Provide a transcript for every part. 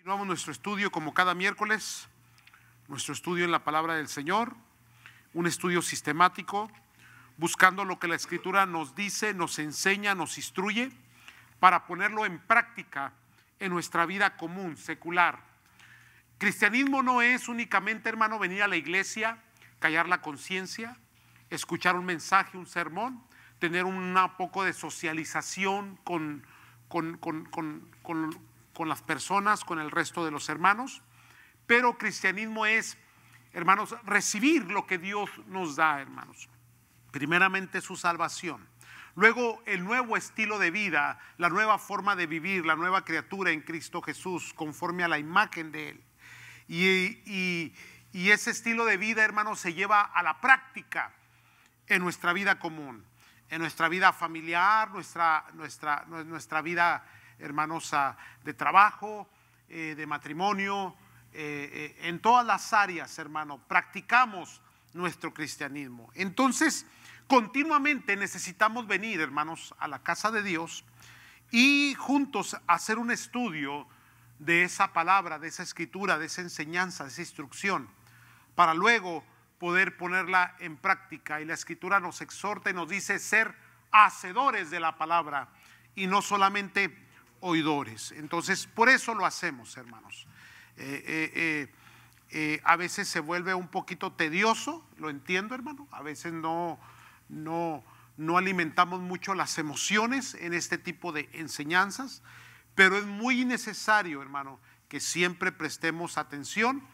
Continuamos nuestro estudio como cada miércoles, nuestro estudio en la palabra del Señor, un estudio sistemático, buscando lo que la Escritura nos dice, nos enseña, nos instruye, para ponerlo en práctica en nuestra vida común, secular. Cristianismo no es únicamente, hermano, venir a la iglesia, callar la conciencia, escuchar un mensaje, un sermón, tener un poco de socialización con las personas, con el resto de los hermanos. Pero cristianismo es, hermanos, recibir lo que Dios nos da, hermanos. Primeramente su salvación, luego el nuevo estilo de vida, la nueva forma de vivir, la nueva criatura en Cristo Jesús, conforme a la imagen de Él. Y ese estilo de vida, hermanos, se lleva a la práctica en nuestra vida común, en nuestra vida familiar, nuestra vida, hermanos, de trabajo, de matrimonio, en todas las áreas, hermano, practicamos nuestro cristianismo. Entonces, continuamente necesitamos venir, hermanos, a la casa de Dios y juntos hacer un estudio de esa palabra, de esa escritura, de esa enseñanza, de esa instrucción, para luego poder ponerla en práctica. Y la escritura nos exhorta y nos dice ser hacedores de la palabra y no solamente oidores. Entonces, por eso lo hacemos, hermanos. A veces se vuelve un poquito tedioso, lo entiendo, hermano. A veces no alimentamos mucho las emociones en este tipo de enseñanzas, pero es muy necesario, hermano, que siempre prestemos atención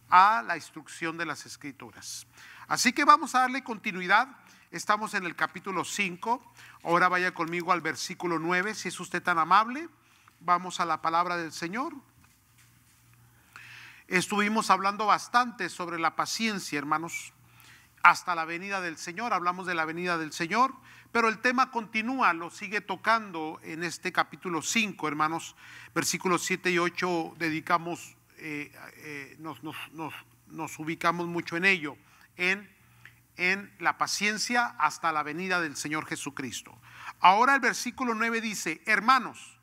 a la instrucción de las Escrituras. Así que vamos a darle continuidad. Estamos en el capítulo 5. Ahora vaya conmigo al versículo 9, si es usted tan amable. Vamos a la palabra del Señor. Estuvimos hablando bastante sobre la paciencia, hermanos, hasta la venida del Señor. Hablamos de la venida del Señor, pero el tema continúa, lo sigue tocando en este capítulo 5, hermanos. Versículos 7 y 8 dedicamos, nos ubicamos mucho en ello, en la paciencia hasta la venida del Señor Jesucristo. Ahora el versículo 9 dice, hermanos,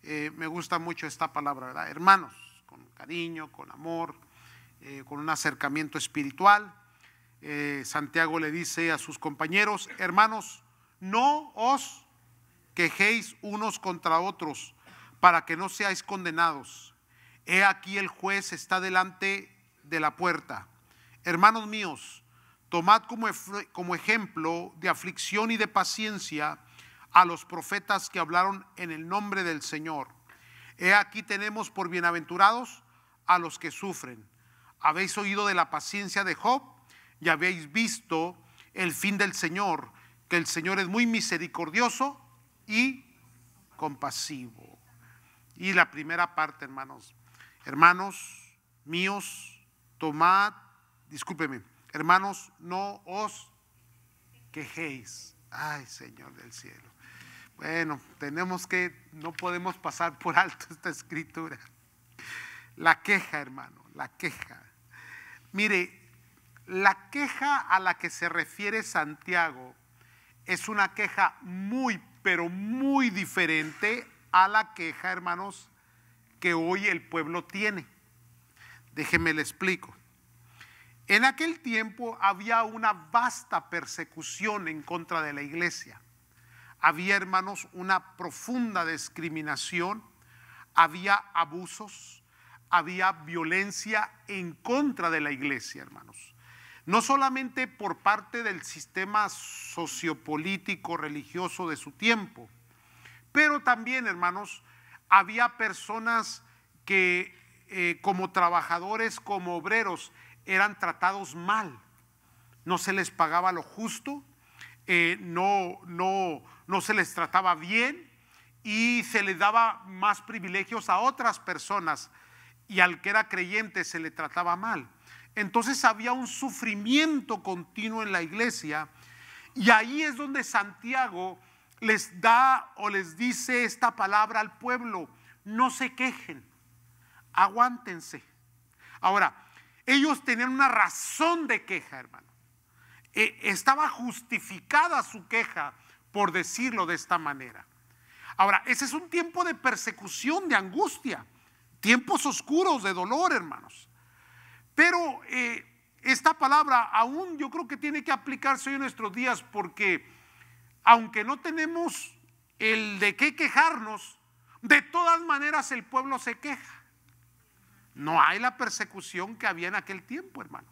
me gusta mucho esta palabra, ¿verdad? Hermanos, con cariño, con amor, con un acercamiento espiritual. Santiago le dice a sus compañeros, hermanos, no os quejéis unos contra otros para que no seáis condenados. He aquí el juez está delante de la puerta. Hermanos míos, tomad como ejemplo de aflicción y de paciencia a los profetas que hablaron en el nombre del Señor. He aquí tenemos por bienaventurados a los que sufren. Habéis oído de la paciencia de Job y habéis visto el fin del Señor, que el Señor es muy misericordioso y compasivo. Y la primera parte, hermanos, hermanos míos, tomad, discúlpeme, hermanos, no os quejéis. Ay, Señor del cielo. Bueno, no podemos pasar por alto esta escritura. La queja, hermano, la queja. Mire, la queja a la que se refiere Santiago es una queja muy, pero muy diferente a la queja, hermanos, que hoy el pueblo tiene. Déjeme le explico. En aquel tiempo había una vasta persecución en contra de la iglesia. Había, hermanos, una profunda discriminación, había abusos, había violencia en contra de la iglesia, hermanos. No solamente por parte del sistema sociopolítico religioso de su tiempo, pero también, hermanos, había personas que como trabajadores, como obreros, eran tratados mal. No se les pagaba lo justo, no se les trataba bien y se les daba más privilegios a otras personas, y al que era creyente se le trataba mal. Entonces había un sufrimiento continuo en la iglesia, y ahí es donde Santiago les da o les dice esta palabra al pueblo: no se quejen, aguántense. Ahora, ellos tenían una razón de queja, hermano. Estaba justificada su queja, por decirlo de esta manera. Ahora, ese es un tiempo de persecución, de angustia, tiempos oscuros de dolor, hermanos. Pero esta palabra aún yo creo que tiene que aplicarse hoy en nuestros días, porque aunque no tenemos el de qué quejarnos, de todas maneras el pueblo se queja. No hay la persecución que había en aquel tiempo, hermano.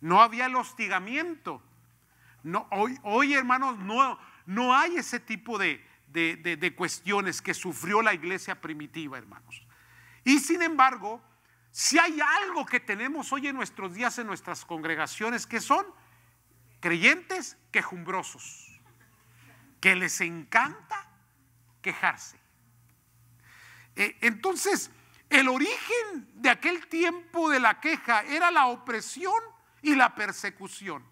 No había el hostigamiento. No, hoy, hermanos, no hay ese tipo de cuestiones que sufrió la iglesia primitiva, hermanos. Y sin embargo, si hay algo que tenemos hoy en nuestros días en nuestras congregaciones, que son creyentes quejumbrosos, que les encanta quejarse. Entonces, el origen de aquel tiempo de la queja era la opresión y la persecución.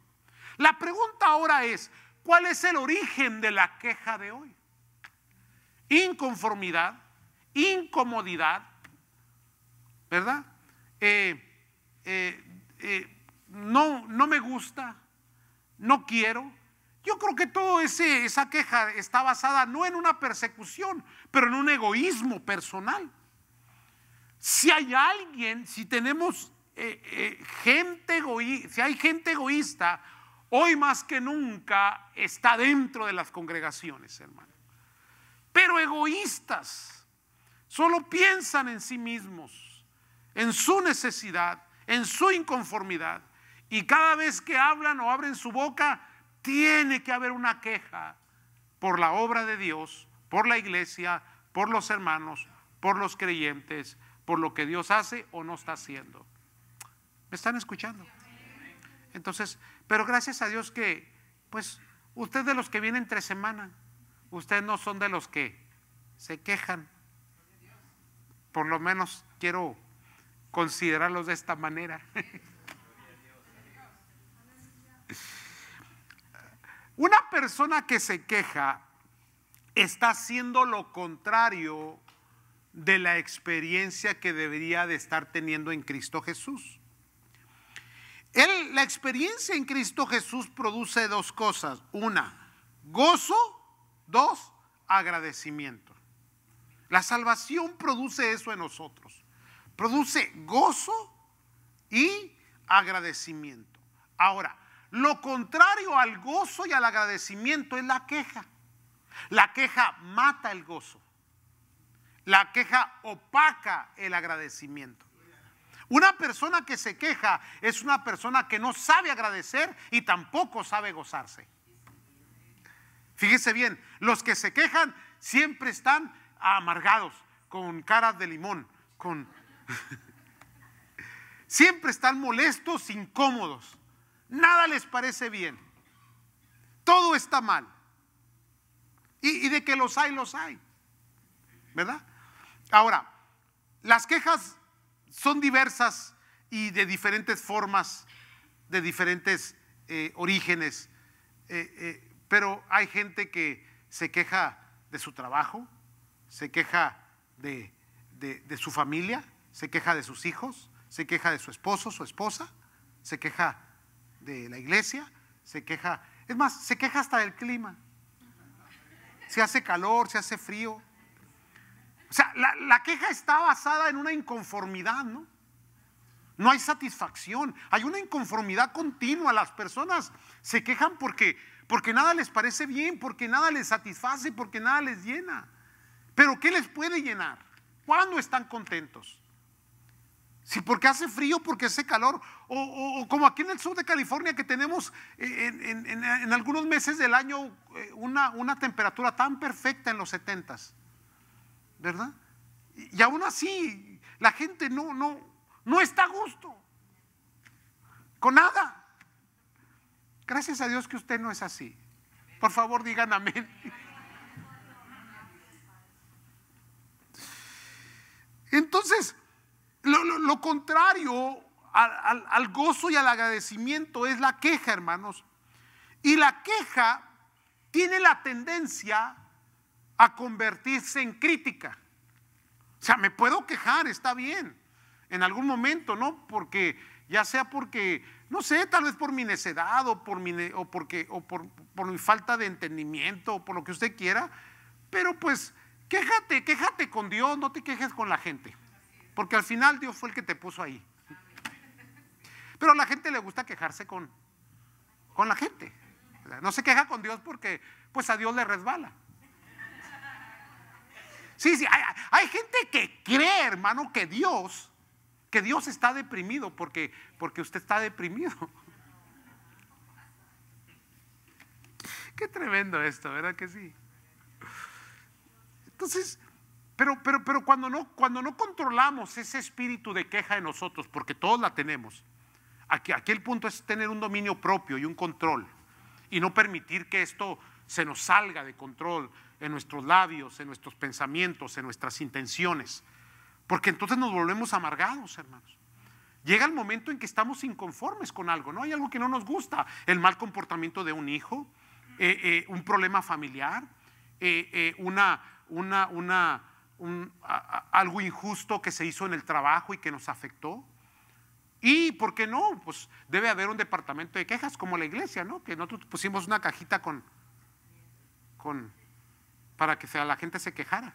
La pregunta ahora es, ¿cuál es el origen de la queja de hoy? Inconformidad, incomodidad, ¿verdad? No me gusta, no quiero. Yo creo que toda esa queja está basada no en una persecución, pero en un egoísmo personal. Si hay alguien, si tenemos gente egoísta, si hay gente egoísta, hoy más que nunca está dentro de las congregaciones, hermano. Pero egoístas, solo piensan en sí mismos, en su necesidad, en su inconformidad, y cada vez que hablan o abren su boca, tiene que haber una queja por la obra de Dios, por la iglesia, por los hermanos, por los creyentes, por lo que Dios hace o no está haciendo. ¿Me están escuchando? Entonces, pero gracias a Dios que, pues, usted de los que vienen entre semana, ustedes no son de los que se quejan. Por lo menos quiero considerarlos de esta manera. Una persona que se queja está haciendo lo contrario de la experiencia que debería de estar teniendo en Cristo Jesús. La experiencia en Cristo Jesús produce dos cosas: una, gozo; dos, agradecimiento. La salvación produce eso en nosotros, produce gozo y agradecimiento. Ahora, lo contrario al gozo y al agradecimiento es la queja. La queja mata el gozo. La queja opaca el agradecimiento. Una persona que se queja es una persona que no sabe agradecer y tampoco sabe gozarse. Fíjese bien, los que se quejan siempre están amargados, con caras de limón, siempre están molestos, incómodos. Nada les parece bien. Todo está mal. Y de que los hay, ¿verdad? Ahora, las quejas son diversas y de diferentes formas, de diferentes orígenes, pero hay gente que se queja de su trabajo, se queja de su familia, se queja de sus hijos, se queja de su esposo, su esposa, se queja de la iglesia, se queja, es más, se queja hasta del clima. Se hace calor, se hace frío. O sea, la queja está basada en una inconformidad, ¿no? No hay satisfacción, hay una inconformidad continua. Las personas se quejan porque nada les parece bien, porque nada les satisface, porque nada les llena. Pero ¿qué les puede llenar? ¿Cuándo están contentos? Si porque hace frío, porque hace calor, o como aquí en el sur de California, que tenemos en algunos meses del año una temperatura tan perfecta en los 70s, ¿verdad? Y aún así la gente no está a gusto con nada. Gracias a Dios que usted no es así. Por favor, digan amén. Entonces, lo contrario al gozo y al agradecimiento es la queja, hermanos. Y la queja tiene la tendencia a convertirse en crítica. O sea, me puedo quejar, está bien, en algún momento, ¿no? Porque, ya sea porque, no sé, tal vez por mi necedad o por mi falta de entendimiento o por lo que usted quiera, pero pues quéjate con Dios, no te quejes con la gente. porque al final Dios fue el que te puso ahí. Pero a la gente le gusta quejarse con la gente. No se queja con Dios porque pues a Dios le resbala. Sí, hay gente que cree, hermano, que Dios está deprimido porque usted está deprimido. Qué tremendo esto, ¿verdad que sí? Entonces, pero cuando no controlamos ese espíritu de queja en nosotros, porque todos la tenemos, aquí el punto es tener un dominio propio y un control, y no permitir que esto se nos salga de control en nuestros labios, en nuestros pensamientos, en nuestras intenciones, porque entonces nos volvemos amargados, hermanos. Llega el momento en que estamos inconformes con algo, ¿no? Hay algo que no nos gusta, el mal comportamiento de un hijo, un problema familiar, algo injusto que se hizo en el trabajo y que nos afectó. Y ¿por qué no? Pues debe haber un departamento de quejas como la iglesia, ¿no? Que nosotros pusimos una cajita para que la gente se quejara.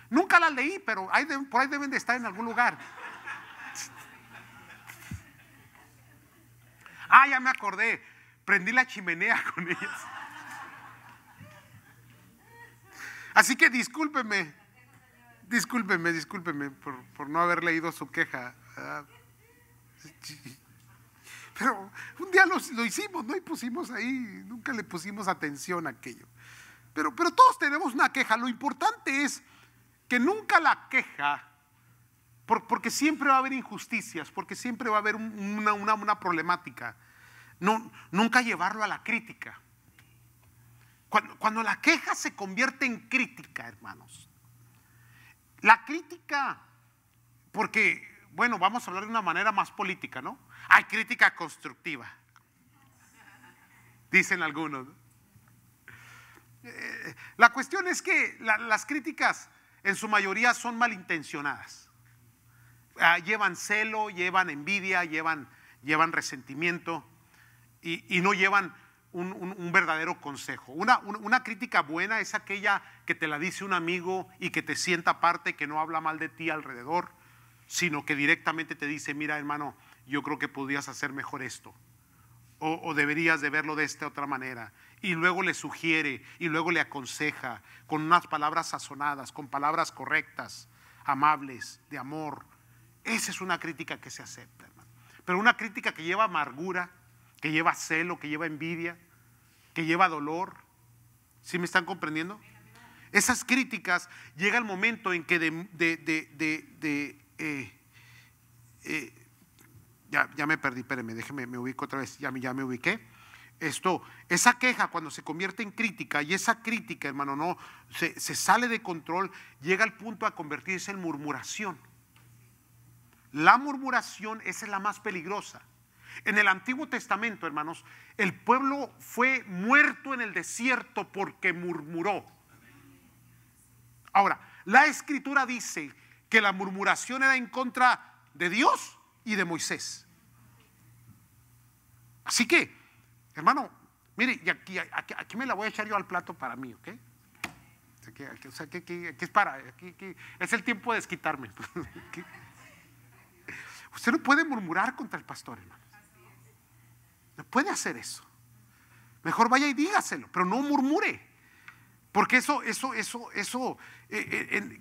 Nunca la leí, pero por ahí deben de estar en algún lugar. Ya me acordé. Prendí la chimenea con ellas. Así que discúlpeme por no haber leído su queja. Pero un día lo hicimos, ¿no? Y pusimos ahí, nunca le pusimos atención a aquello. Pero todos tenemos una queja. Lo importante es que nunca la queja, porque siempre va a haber injusticias, porque siempre va a haber una problemática. Nunca llevarlo a la crítica. Cuando la queja se convierte en crítica, hermanos, la crítica, porque, bueno, vamos a hablar de una manera más política, ¿no? Hay crítica constructiva, dicen algunos, ¿no? La cuestión es que las críticas en su mayoría son malintencionadas. Llevan celo, llevan envidia, llevan resentimiento y no llevan un verdadero consejo. Una crítica buena es aquella que te la dice un amigo y que te sienta aparte, que no habla mal de ti alrededor, sino que directamente te dice: mira, hermano, yo creo que podrías hacer mejor esto, o deberías de verlo de esta otra manera, y luego le sugiere y luego le aconseja con unas palabras sazonadas, con palabras correctas, amables, de amor. Esa es una crítica que se acepta, hermano. Pero una crítica que lleva amargura, que lleva celo, que lleva envidia, que lleva dolor, ¿sí me están comprendiendo? Esas críticas, llega el momento en que ya me perdí, espérame, déjeme, me ubico otra vez, ya me ubiqué. Esa queja, cuando se convierte en crítica, y esa crítica, hermano, no se sale de control, llega al punto a convertirse en murmuración. La murmuración, esa es la más peligrosa. En el Antiguo Testamento, hermanos, el pueblo fue muerto en el desierto porque murmuró. Ahora, la Escritura dice que la murmuración era en contra de Dios y de Moisés. Así que, hermano, mire, y aquí me la voy a echar yo al plato para mí, ¿ok? O sea, aquí es el tiempo de desquitarme. Usted no puede murmurar contra el pastor, hermano. No puede hacer eso. Mejor vaya y dígaselo, pero no murmure. Porque eso,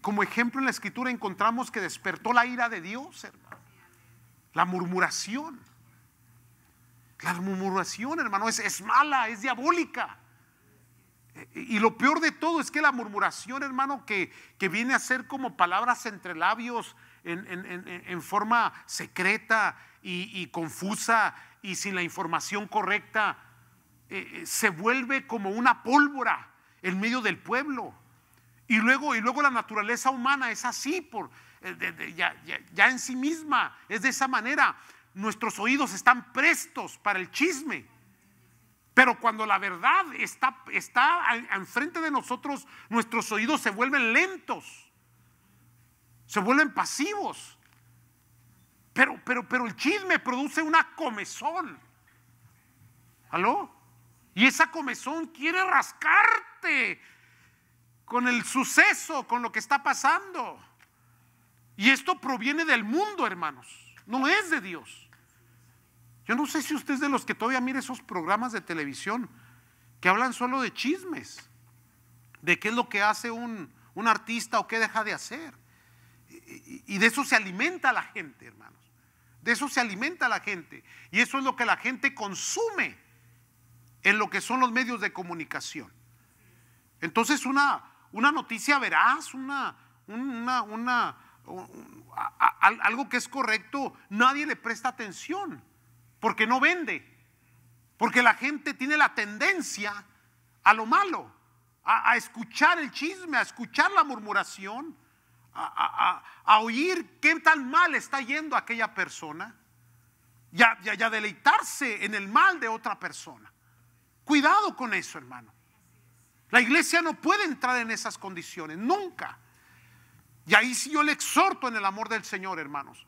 como ejemplo en la Escritura encontramos que despertó la ira de Dios, hermano. La murmuración. La murmuración, hermano, es mala, es diabólica. Y lo peor de todo es que la murmuración, hermano, que viene a ser como palabras entre labios en forma secreta y confusa y sin la información correcta, se vuelve como una pólvora en medio del pueblo. Y luego la naturaleza humana es así, ya en sí misma, es de esa manera. Nuestros oídos están prestos para el chisme, pero cuando la verdad está enfrente de nosotros, nuestros oídos se vuelven lentos, se vuelven pasivos. Pero el chisme produce una comezón. ¿Aló? Y esa comezón quiere rascarte con el suceso, con lo que está pasando. Y esto proviene del mundo, hermanos, no es de Dios. Yo no sé si usted es de los que todavía mira esos programas de televisión que hablan solo de chismes, de qué es lo que hace un artista o qué deja de hacer. Y de eso se alimenta la gente, hermanos. De eso se alimenta la gente. Y eso es lo que la gente consume en lo que son los medios de comunicación. Entonces una noticia veraz, algo que es correcto, nadie le presta atención, porque no vende, porque la gente tiene la tendencia a lo malo, a escuchar el chisme, a escuchar la murmuración, a oír qué tan mal está yendo aquella persona y a deleitarse en el mal de otra persona. Cuidado con eso, hermano. La iglesia no puede entrar en esas condiciones, nunca. Y ahí sí yo le exhorto en el amor del Señor, hermanos.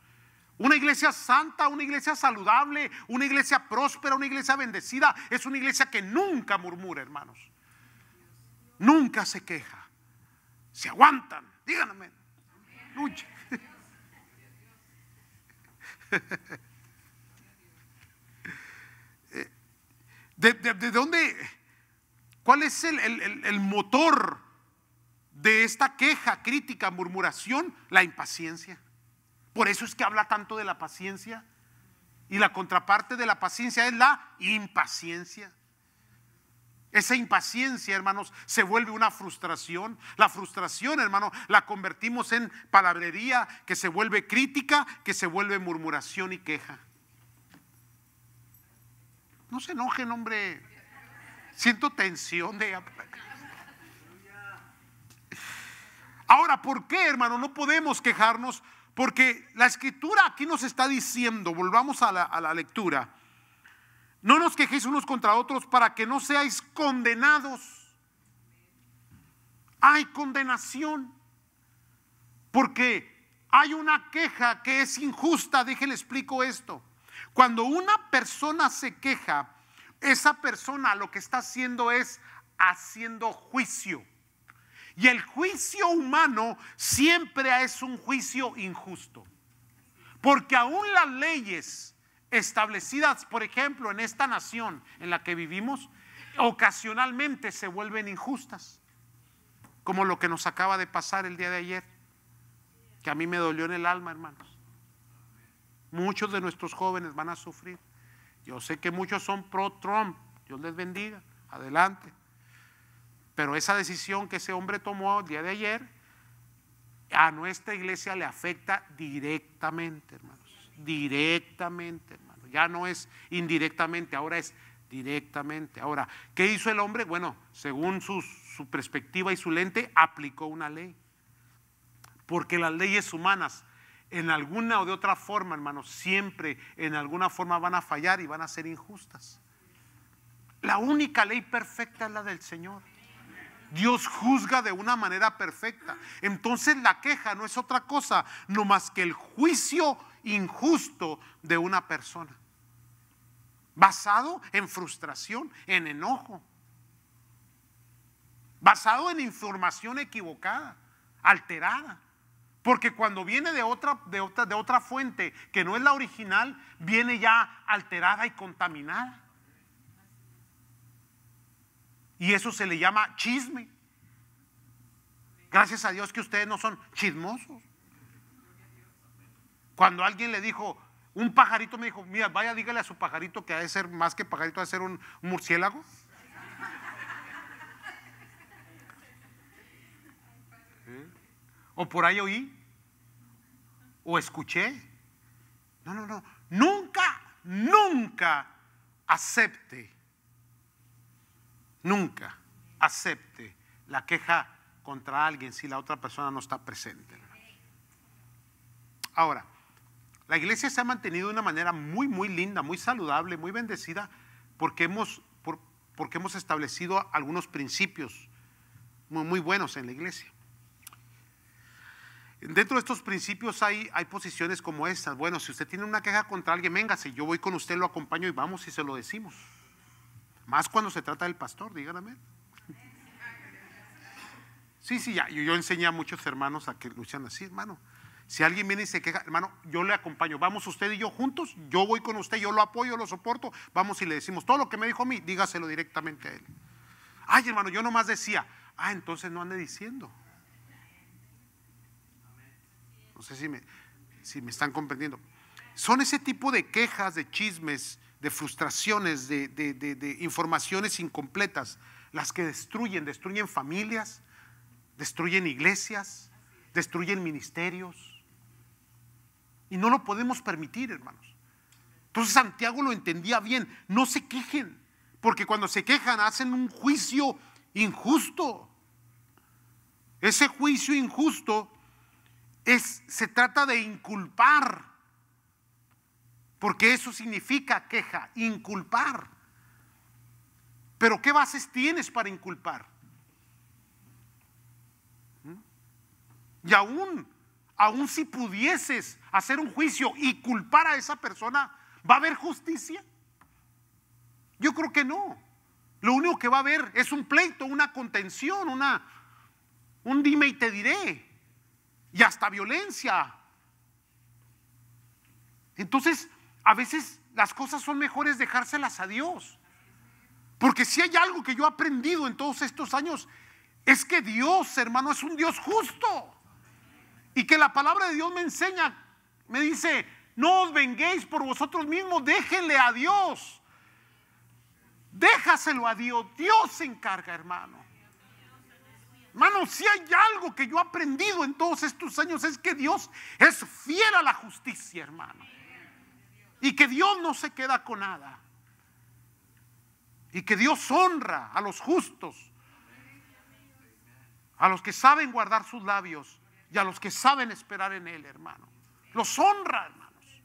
Una iglesia santa, una iglesia saludable, una iglesia próspera, una iglesia bendecida, es una iglesia que nunca murmura, hermanos. Nunca se queja. Se aguantan, díganme. Luchen. ¿De dónde? ¿Cuál es el motor de esta queja, crítica, murmuración? La impaciencia. Por eso es que habla tanto de la paciencia. Y la contraparte de la paciencia es la impaciencia. Esa impaciencia, hermanos, se vuelve una frustración. La frustración, hermano, la convertimos en palabrería, que se vuelve crítica, que se vuelve murmuración y queja. No se enojen, hombre. Siento tensión de... Ahora, ¿por qué, hermano? No podemos quejarnos, porque la escritura aquí nos está diciendo, volvamos a la lectura: no nos quejéis unos contra otros para que no seáis condenados. Hay condenación, porque hay una queja que es injusta. Déjenle explico esto. Cuando una persona se queja, esa persona lo que está haciendo es haciendo juicio. Y el juicio humano siempre es un juicio injusto, porque aún las leyes establecidas, por ejemplo, en esta nación en la que vivimos, ocasionalmente se vuelven injustas, como lo que nos acaba de pasar el día de ayer, que a mí me dolió en el alma, hermanos. Muchos de nuestros jóvenes van a sufrir. Yo sé que muchos son pro Trump, Dios les bendiga, adelante. Pero esa decisión que ese hombre tomó el día de ayer a nuestra iglesia le afecta directamente, hermanos. Directamente, hermanos. Ya no es indirectamente, ahora es directamente. Ahora, ¿qué hizo el hombre? Bueno, según su perspectiva y su lente, aplicó una ley. Porque las leyes humanas, en alguna o de otra forma, hermanos, siempre en alguna forma van a fallar y van a ser injustas. La única ley perfecta es la del Señor. Dios juzga de una manera perfecta. Entonces la queja no es otra cosa, no más que el juicio injusto de una persona, basado en frustración, en enojo, basado en información equivocada, alterada. Porque cuando viene de otra fuente que no es la original, viene ya alterada y contaminada. Y eso se le llama chisme. Gracias a Dios que ustedes no son chismosos. Cuando alguien le dijo, un pajarito me dijo, mira, vaya, dígale a su pajarito que ha de ser más que pajarito, ha de ser un murciélago. O por ahí oí, o escuché. No. Nunca acepte la queja contra alguien si la otra persona no está presente. Ahora, la iglesia se ha mantenido de una manera muy, muy linda, muy saludable, muy bendecida, porque hemos establecido algunos principios muy, muy buenos en la iglesia. Dentro de estos principios hay posiciones como estas. Bueno, si usted tiene una queja contra alguien, véngase, yo voy con usted, lo acompaño y vamos y se lo decimos. Más cuando se trata del pastor, díganme. Sí, ya, yo enseñé a muchos hermanos a que luchan así, hermano. Si alguien viene y se queja, hermano, yo le acompaño. Vamos usted y yo juntos, yo voy con usted, yo lo apoyo, lo soporto. Vamos y le decimos todo lo que me dijo a mí, dígaselo directamente a él. Ay, hermano, yo nomás decía. Entonces no ande diciendo. No sé si me están comprendiendo. Son ese tipo de quejas, de chismes, de frustraciones, de informaciones incompletas, las que destruyen familias, destruyen iglesias, destruyen ministerios. Y no lo podemos permitir, hermanos. Entonces Santiago lo entendía bien. No se quejen, porque cuando se quejan hacen un juicio injusto. Ese juicio injusto se trata de inculpar, porque eso significa queja, inculpar. Pero ¿qué bases tienes para inculpar? Y aún si pudieses hacer un juicio y culpar a esa persona, ¿va a haber justicia? Yo creo que no. Lo único que va a haber es un pleito, una contención, un dime y te diré, y hasta violencia. Entonces, a veces las cosas son mejores dejárselas a Dios. Porque si hay algo que yo he aprendido en todos estos años, es que Dios, hermano, es un Dios justo. Y que la palabra de Dios me enseña, me dice, no os venguéis por vosotros mismos, déjenle a Dios. Déjaselo a Dios, Dios se encarga, hermano. Hermano, si hay algo que yo he aprendido en todos estos años, es que Dios es fiel a la justicia, hermano. Y que Dios no se queda con nada. Y que Dios honra a los justos, a los que saben guardar sus labios y a los que saben esperar en Él, hermano. Los honra, hermanos.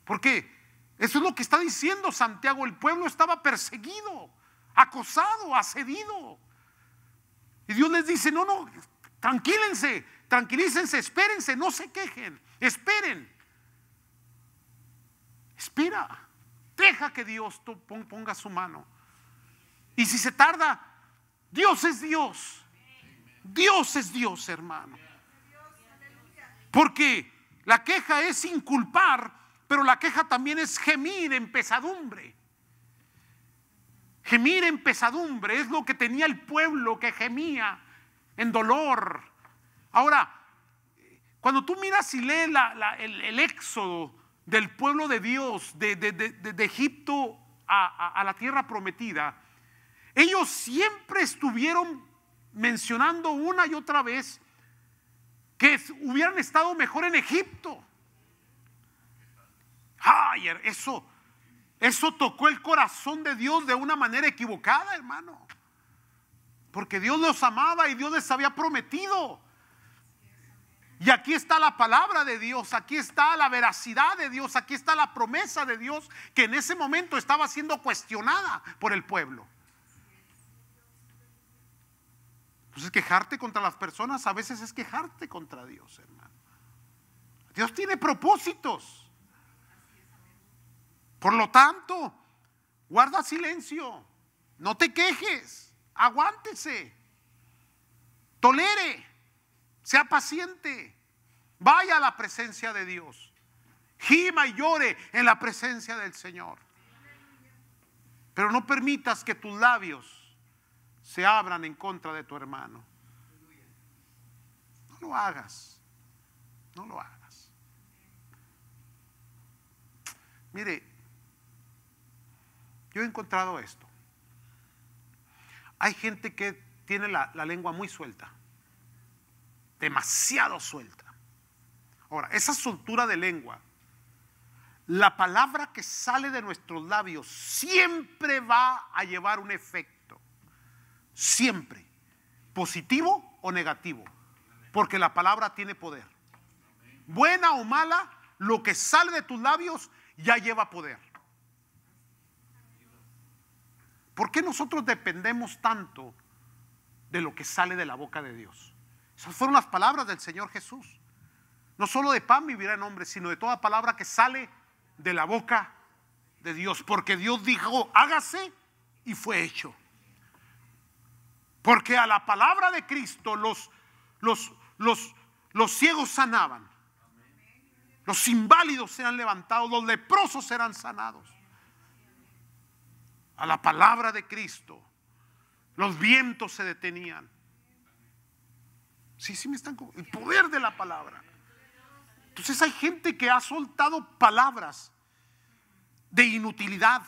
Porque eso es lo que está diciendo Santiago. El pueblo estaba perseguido, acosado, asedido. Y Dios les dice, no, tranquilícense, espérense, no se quejen, esperen. Espera, deja que Dios ponga su mano. Y si se tarda, Dios es Dios. Dios es Dios, hermano. Porque la queja es inculpar, pero la queja también es gemir en pesadumbre. Gemir en pesadumbre es lo que tenía el pueblo, que gemía en dolor. Ahora, cuando tú miras y lees el éxodo del pueblo de Dios de Egipto a la tierra prometida, ellos siempre estuvieron mencionando una y otra vez que hubieran estado mejor en Egipto. Ay, eso tocó el corazón de Dios de una manera equivocada, hermano. Porque Dios los amaba y Dios les había prometido. Y aquí está la palabra de Dios, aquí está la veracidad de Dios, aquí está la promesa de Dios, que en ese momento estaba siendo cuestionada por el pueblo. Entonces, quejarte contra las personas a veces es quejarte contra Dios, hermano. Dios tiene propósitos. Por lo tanto, guarda silencio, no te quejes, aguántese, tolere, sea paciente, vaya a la presencia de Dios, gima y llore en la presencia del Señor. Pero no permitas que tus labios se abran en contra de tu hermano. No lo hagas, no lo hagas. Mire, yo he encontrado esto. Hay gente que tiene la lengua muy suelta, demasiado suelta. Ahora, esa soltura de lengua, la palabra que sale de nuestros labios siempre va a llevar un efecto. Siempre, positivo o negativo, porque la palabra tiene poder. Buena o mala, lo que sale de tus labios ya lleva poder. ¿Por qué nosotros dependemos tanto de lo que sale de la boca de Dios? Esas fueron las palabras del Señor Jesús. No solo de pan vivirá el hombre, sino de toda palabra que sale de la boca de Dios. Porque Dios dijo, hágase, y fue hecho. Porque a la palabra de Cristo los los ciegos sanaban, los inválidos eran levantados, los leprosos eran sanados. A la palabra de Cristo, los vientos se detenían. Sí, me están con el poder de la palabra. Entonces hay gente que ha soltado palabras de inutilidad,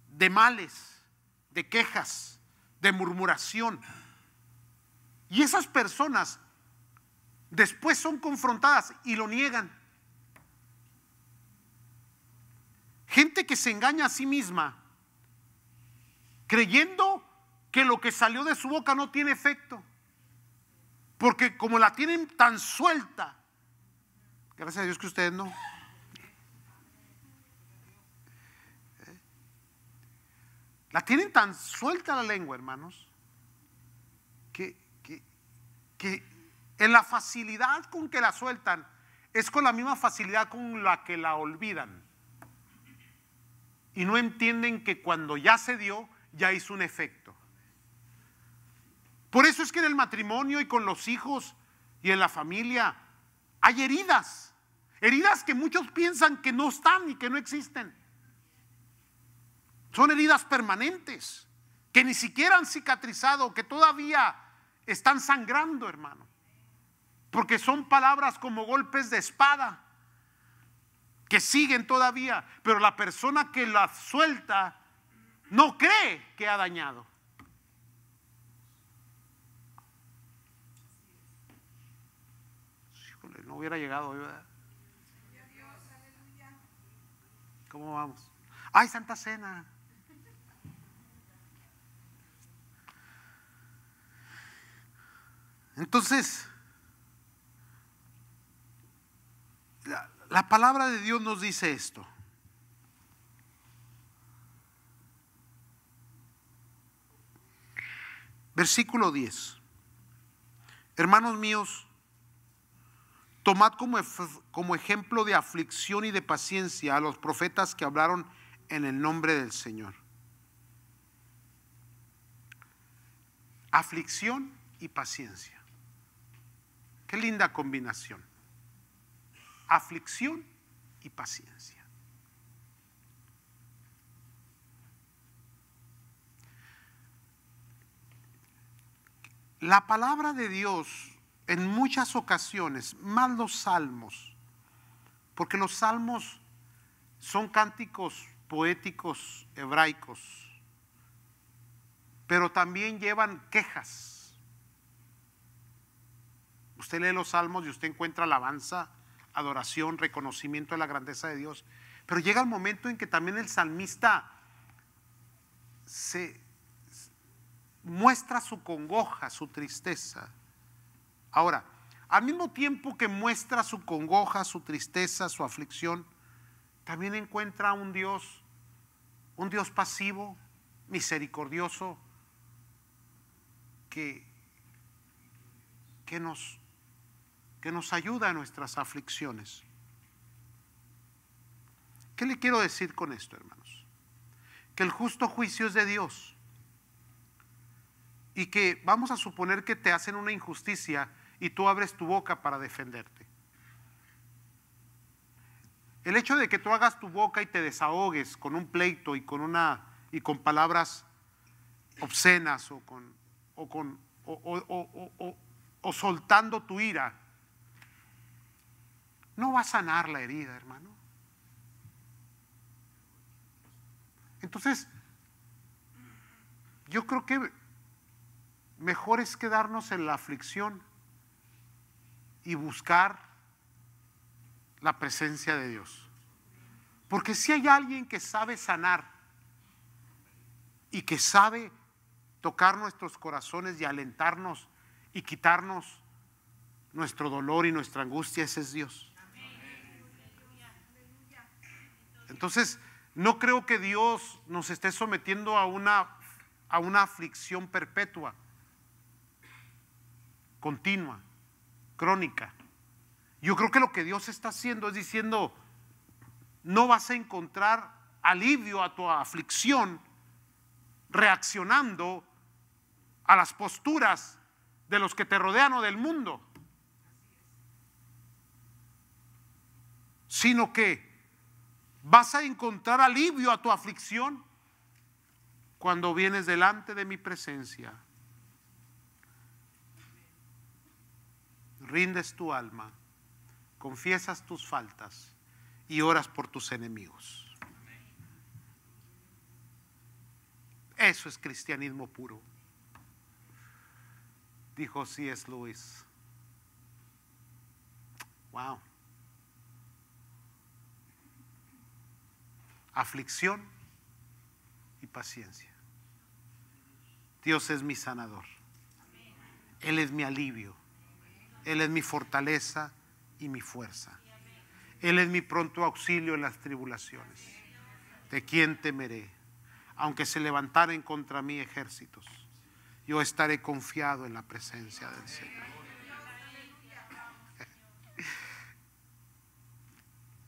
de males, de quejas, de murmuración. Y esas personas después son confrontadas y lo niegan. Gente que se engaña a sí misma, creyendo que lo que salió de su boca no tiene efecto. Porque como la tienen tan suelta, gracias a Dios que ustedes no. La tienen tan suelta la lengua, hermanos, que en la facilidad con que la sueltan es con la misma facilidad con la que la olvidan. Y no entienden que cuando ya se dio, ya hizo un efecto. Por eso es que en el matrimonio y con los hijos y en la familia hay heridas. Heridas que muchos piensan que no están y que no existen. Son heridas permanentes que ni siquiera han cicatrizado, que todavía están sangrando, hermano. Porque son palabras como golpes de espada que siguen todavía, pero la persona que las suelta no cree que ha dañado. Híjole, no hubiera llegado hoy, ¿verdad? ¿Cómo vamos? ¡Ay, Santa Cena! Entonces, la palabra de Dios nos dice esto. Versículo 10. Hermanos míos, tomad como ejemplo de aflicción y de paciencia a los profetas que hablaron en el nombre del Señor. Aflicción y paciencia. Qué linda combinación. Aflicción y paciencia. La palabra de Dios en muchas ocasiones, más los salmos, porque los salmos son cánticos poéticos hebraicos, pero también llevan quejas. Usted lee los salmos y usted encuentra alabanza, adoración, reconocimiento de la grandeza de Dios. Pero llega el momento en que también el salmista se muestra su congoja, su tristeza. Ahora, al mismo tiempo que muestra su congoja, su tristeza, su aflicción, también encuentra un Dios pasivo, misericordioso, que nos ayuda en nuestras aflicciones. ¿Qué le quiero decir con esto, hermanos? Que el justo juicio es de Dios y que vamos a suponer que te hacen una injusticia y tú abres tu boca para defenderte. El hecho de que tú hagas tu boca y te desahogues con un pleito y con palabras obscenas o soltando tu ira, no va a sanar la herida, hermano. Entonces, yo creo que mejor es quedarnos en la aflicción y buscar la presencia de Dios. Porque si hay alguien que sabe sanar y que sabe tocar nuestros corazones y alentarnos y quitarnos nuestro dolor y nuestra angustia, ese es Dios. Entonces, no creo que Dios nos esté sometiendo a una aflicción perpetua, continua, crónica. Yo creo que lo que Dios está haciendo es diciendo: no vas a encontrar alivio a tu aflicción reaccionando a las posturas de los que te rodean o del mundo. sino que vas a encontrar alivio a tu aflicción cuando vienes delante de mi presencia. Rindes tu alma, confiesas tus faltas y oras por tus enemigos. Eso es cristianismo puro, dijo C.S. Lewis. Wow. Aflicción y paciencia. Dios es mi sanador. Él es mi alivio. Él es mi fortaleza y mi fuerza. Él es mi pronto auxilio en las tribulaciones. ¿De quién temeré? Aunque se levantaren contra mí ejércitos, yo estaré confiado en la presencia del Señor.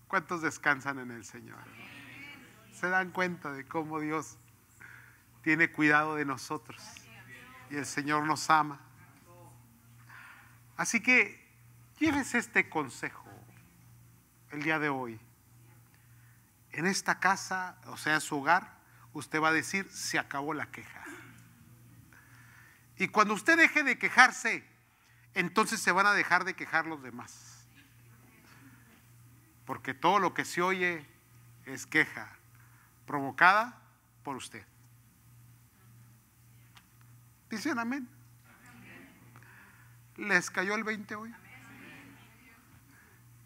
¿Cuántos descansan en el Señor? Se dan cuenta de cómo Dios tiene cuidado de nosotros y el Señor nos ama. Así que llévese este consejo el día de hoy. En esta casa, o sea, en su hogar, usted va a decir: se acabó la queja. Y cuando usted deje de quejarse, entonces se van a dejar de quejar los demás. Porque todo lo que se oye es queja provocada por usted. ¿Dicen amén? ¿Les cayó el 20 hoy?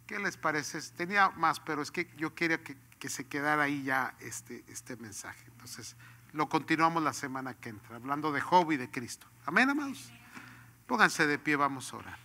¿Qué les parece? Tenía más, pero es que yo quería que se quedara ahí ya este mensaje. Entonces lo continuamos la semana que entra, hablando de Job y de Cristo. Amén, amados. Pónganse de pie, vamos a orar.